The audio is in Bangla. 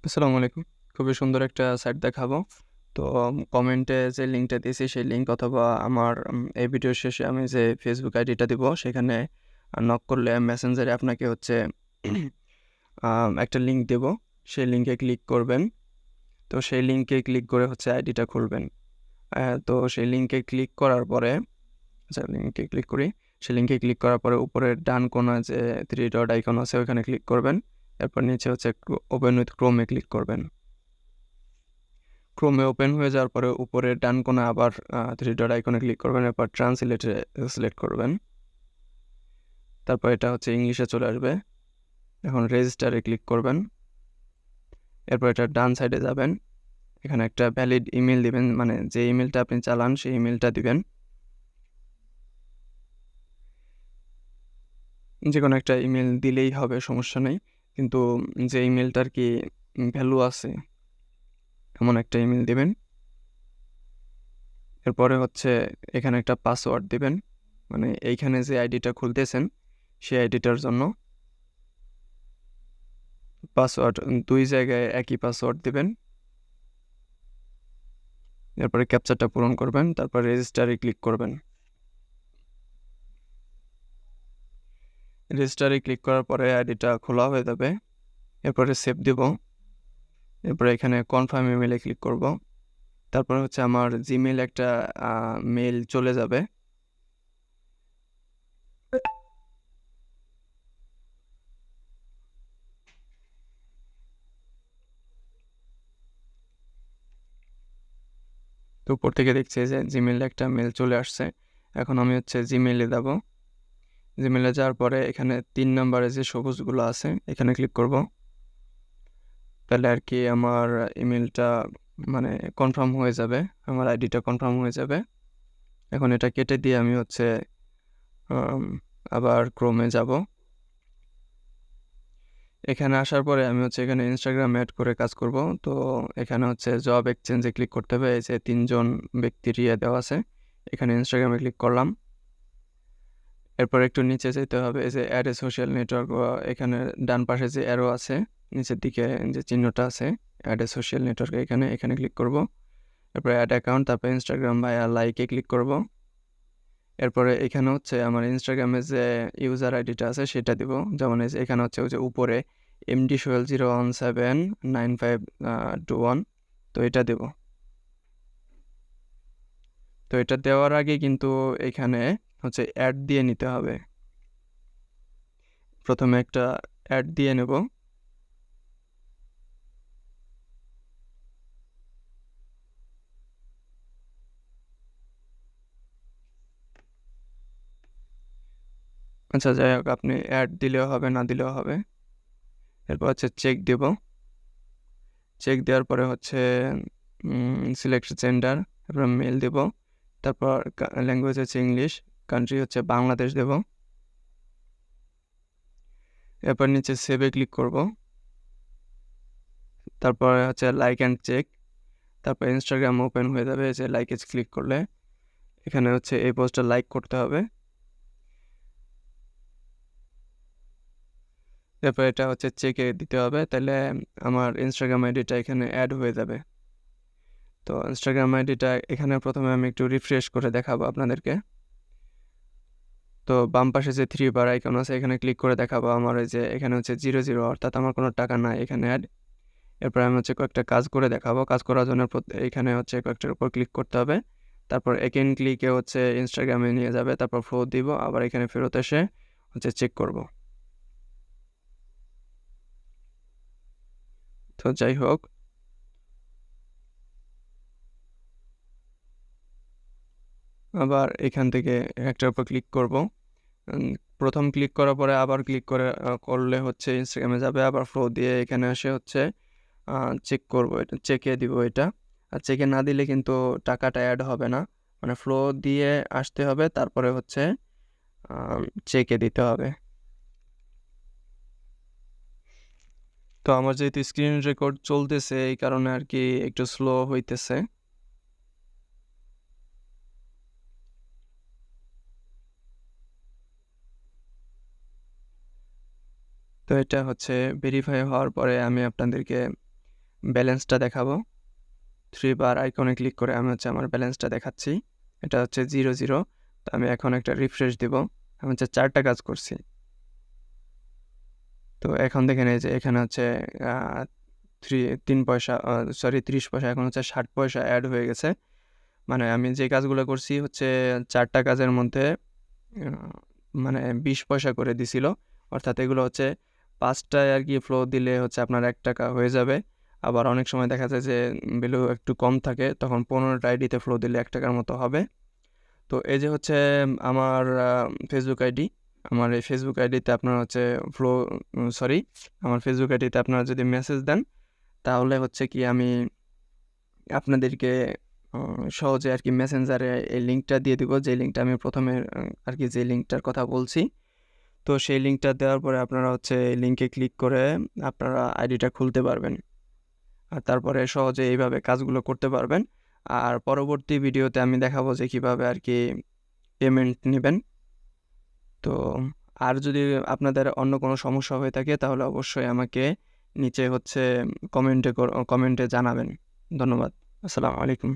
আসসালামু আলাইকুম। খুবই সুন্দর একটা সাইট দেখাবো। তো কমেন্টে যে লিঙ্কটা দিয়েছি সেই লিঙ্ক অথবা আমার এই ভিডিওর শেষে আমি যে Facebook আইডিটা দিব সেখানে নক করলে মেসেঞ্জারে আপনাকে হচ্ছে একটা লিঙ্ক দেব। সেই লিঙ্কে ক্লিক করবেন। তো সেই লিঙ্কে ক্লিক করে হচ্ছে আইডিটা খুলবেন। তো সেই লিঙ্কে ক্লিক করার পরে লিঙ্কে ক্লিক করি। সেই লিঙ্কে ক্লিক করার পরে উপরের ডান কোণায় যে 3 ডট আইকন আছে ওখানে ক্লিক করবেন। এরপর নিচে হচ্ছে ওপেন উইথ ক্রোমে ক্লিক করবেন। ক্রোমে ওপেন হয়ে যাওয়ার পরে উপরে ডান কোণে আবার 3 ডট আইকনে ক্লিক করবেন, এরপর ট্রান্সলেটে সিলেক্ট করবেন। তারপর এটা হচ্ছে ইংলিশে চলে আসবে। এখন রেজিস্টারে ক্লিক করবেন। এরপর এটা ডান সাইডে যাবেন। এখানে একটা ভ্যালিড ইমেল দিবেন, মানে যে ইমেলটা আপনি চালান সেই ইমেলটা দিবেন। যে কোনো একটা ইমেল দিলেই হবে, সমস্যা নেই। কিন্তু যে ইমেলটার কি ভ্যালু আছে এমন একটা ইমেল দিবেন। এরপরে হচ্ছে এখানে একটা পাসওয়ার্ড দিবেন, মানে এইখানে যে আইডিটা খুলতেছেন সেই আইডিটার জন্য পাসওয়ার্ড 2 জায়গায় একই পাসওয়ার্ড দিবেন। এরপরে ক্যাপচারটা পূরণ করবেন, তারপর রেজিস্টারে ক্লিক করবেন। রেজিস্টারে ক্লিক করার পরে আইডিটা খোলা হয়ে যাবে। এরপরে সেভ দিব। এরপরে এখানে কনফার্ম ইমেলে ক্লিক করব। তারপরে হচ্ছে আমার জিমেইল একটা মেইল চলে যাবে। তো উপর থেকে দেখছি যে জিমেইলে একটা মেইল চলে আসছে। এখন আমি হচ্ছে জিমেইলে যাব। জিমেইলে যাওয়ার পরে এখানে 3 নম্বরে যে সবুজগুলো আছে এখানে ক্লিক করব। তাহলে আর কি আমার ইমেলটা মানে কনফার্ম হয়ে যাবে, আমার আইডিটা কনফার্ম হয়ে যাবে। এখন এটা কেটে দিয়ে আমি হচ্ছে আবার ক্রোমে যাব। এখানে আসার পরে আমি হচ্ছে এখানে ইনস্টাগ্রাম অ্যাড করে কাজ করব। তো এখানে হচ্ছে জব এক্সচেঞ্জে ক্লিক করতে হবে। এই যে 3 জন ব্যক্তির দেওয়া আছে, এখানে ইনস্টাগ্রামে ক্লিক করলাম। এরপর একটু নিচে যেতে হবে, এই যে অ্যাড এ সোশ্যাল নেটওয়ার্ক, এখানে ডান পাশে যে অ্যারো আছে নিচের দিকে যে চিহ্নটা আছে অ্যাড এ সোশ্যাল নেটওয়ার্ক, এখানে ক্লিক করব। এরপর অ্যাড অ্যাকাউন্ট, তারপর ইনস্টাগ্রাম বা লাইকে ক্লিক করব। এরপরে এখানে হচ্ছে আমার ইনস্টাগ্রামে যে ইউজার আইডিটা আছে সেটা দিব। যেমন এই যে এখানে হচ্ছে ওই যে উপরে এমডি সোহেল 0179521, তো এটা দেব। তো এটা দেওয়ার আগে কিন্তু এখানে হচ্ছে অ্যাড দিয়ে নিতে হবে। প্রথমে একটা অ্যাড দিয়ে নেব। আচ্ছা, যাই হোক, আপনি অ্যাড দিলেও হবে না দিলেও হবে। এরপর হচ্ছে চেক দেব। চেক দেওয়ার পরে হচ্ছে সিলেক্ট জেন্ডার, তারপর মেল দেব। তারপর ল্যাঙ্গুয়েজ হচ্ছে ইংলিশ, কান্ট্রি হচ্ছে বাংলাদেশ দেব। এরপর নিচে সেভে ক্লিক করব। তারপরে হচ্ছে লাইক অ্যান্ড চেক। তারপর ইনস্টাগ্রাম ওপেন হয়ে যাবে, যে লাইকে ক্লিক করলে এখানে হচ্ছে এই পোস্টটা লাইক করতে হবে। তারপর এটা হচ্ছে চেকে দিতে হবে, তাহলে আমার ইনস্টাগ্রাম আইডিটা এখানে অ্যাড হয়ে যাবে। তো ইনস্টাগ্রাম আইডিটা এখানে প্রথমে আমি একটু রিফ্রেশ করে দেখাবো আপনাদেরকে। তো বাম পাশে যে 3 বার আইকন আছে এখানে ক্লিক করে দেখাবো আমার এই যে এখানে হচ্ছে 00, অর্থাৎ আমার কোনো টাকা নাই এখানে অ্যাড। এরপর আমি হচ্ছে কয়েকটা কাজ করে দেখাবো। কাজ করার জন্য এখানে হচ্ছে কয়েকটার উপর ক্লিক করতে হবে। তারপর এগেইন ক্লিকে হচ্ছে ইনস্টাগ্রামে নিয়ে যাবে, তারপর ফ্লো দিব, আবার এখানে ফেরত এসে হচ্ছে চেক করব। তো যাই হোক, আবার এখান থেকে একটার উপর ক্লিক করব। প্রথম ক্লিক করার পরে আবার ক্লিক করে করলে হচ্ছে ইনস্টাগ্রামে যাবে, আবার ফ্লো দিয়ে এখানে এসে হচ্ছে চেক করব, এটা চেকে দিব এটা। আর চেকে না দিলে কিন্তু টাকাটা অ্যাড হবে না, মানে ফ্লো দিয়ে আসতে হবে, তারপরে হচ্ছে চেকে দিতে হবে। তো আমার যেহেতু স্ক্রিন রেকর্ড চলতেছে এই কারণে আর কি একটু স্লো হইতেছে। তো এটা হচ্ছে ভেরিফাই হওয়ার পরে আমি আপনাদেরকে ব্যালেন্সটা দেখাবো। 3 বার আইকনে ক্লিক করে আমি হচ্ছে আমার ব্যালেন্সটা দেখাচ্ছি। এটা হচ্ছে 0 তো আমি এখন একটা রিফ্রেশ দিব। আমি হচ্ছে 4টা কাজ করছি। তো এখন দেখেন এই যে এখানে হচ্ছে 3 পয়সা, সরি 30 পয়সা, এখন হচ্ছে 60 পয়সা অ্যাড হয়ে গেছে। মানে আমি যে কাজগুলো করছি হচ্ছে 4টা কাজের মধ্যে মানে 20 পয়সা করে দিছিল। অর্থাৎ এগুলো হচ্ছে 5টায় আর কি ফ্লো দিলে হচ্ছে আপনার 1 টাকা হয়ে যাবে। আবার অনেক সময় দেখা যায় যে ভ্যালু একটু কম থাকে, তখন 15টা আইডিতে ফ্লো দিলে 1 টাকার মতো হবে। তো এই যে হচ্ছে আমার ফেসবুক আইডি। আমার এই ফেসবুক আইডিতে আপনার হচ্ছে ফ্লো, সরি, আমার ফেসবুক আইডিতে আপনারা যদি মেসেজ দেন তাহলে হচ্ছে কি আমি আপনাদেরকে সহজে আর কি মেসেঞ্জারে এই লিঙ্কটা দিয়ে দিব, যে লিঙ্কটা আমি প্রথমে আর কি যে লিঙ্কটার কথা বলছি। তো সেই লিঙ্কটা দেওয়ার পরে আপনারা হচ্ছে এই লিঙ্কে ক্লিক করে আপনারা আইডিটা খুলতে পারবেন, আর তারপরে সহজে এইভাবে কাজগুলো করতে পারবেন। আর পরবর্তী ভিডিওতে আমি দেখাবো যে কিভাবে আর কি পেমেন্ট নেবেন। তো আর যদি আপনাদের অন্য কোনো সমস্যা হয়ে থাকে তাহলে অবশ্যই আমাকে নিচে হচ্ছে কমেন্টে জানাবেন। ধন্যবাদ। আসসালামু আলাইকুম।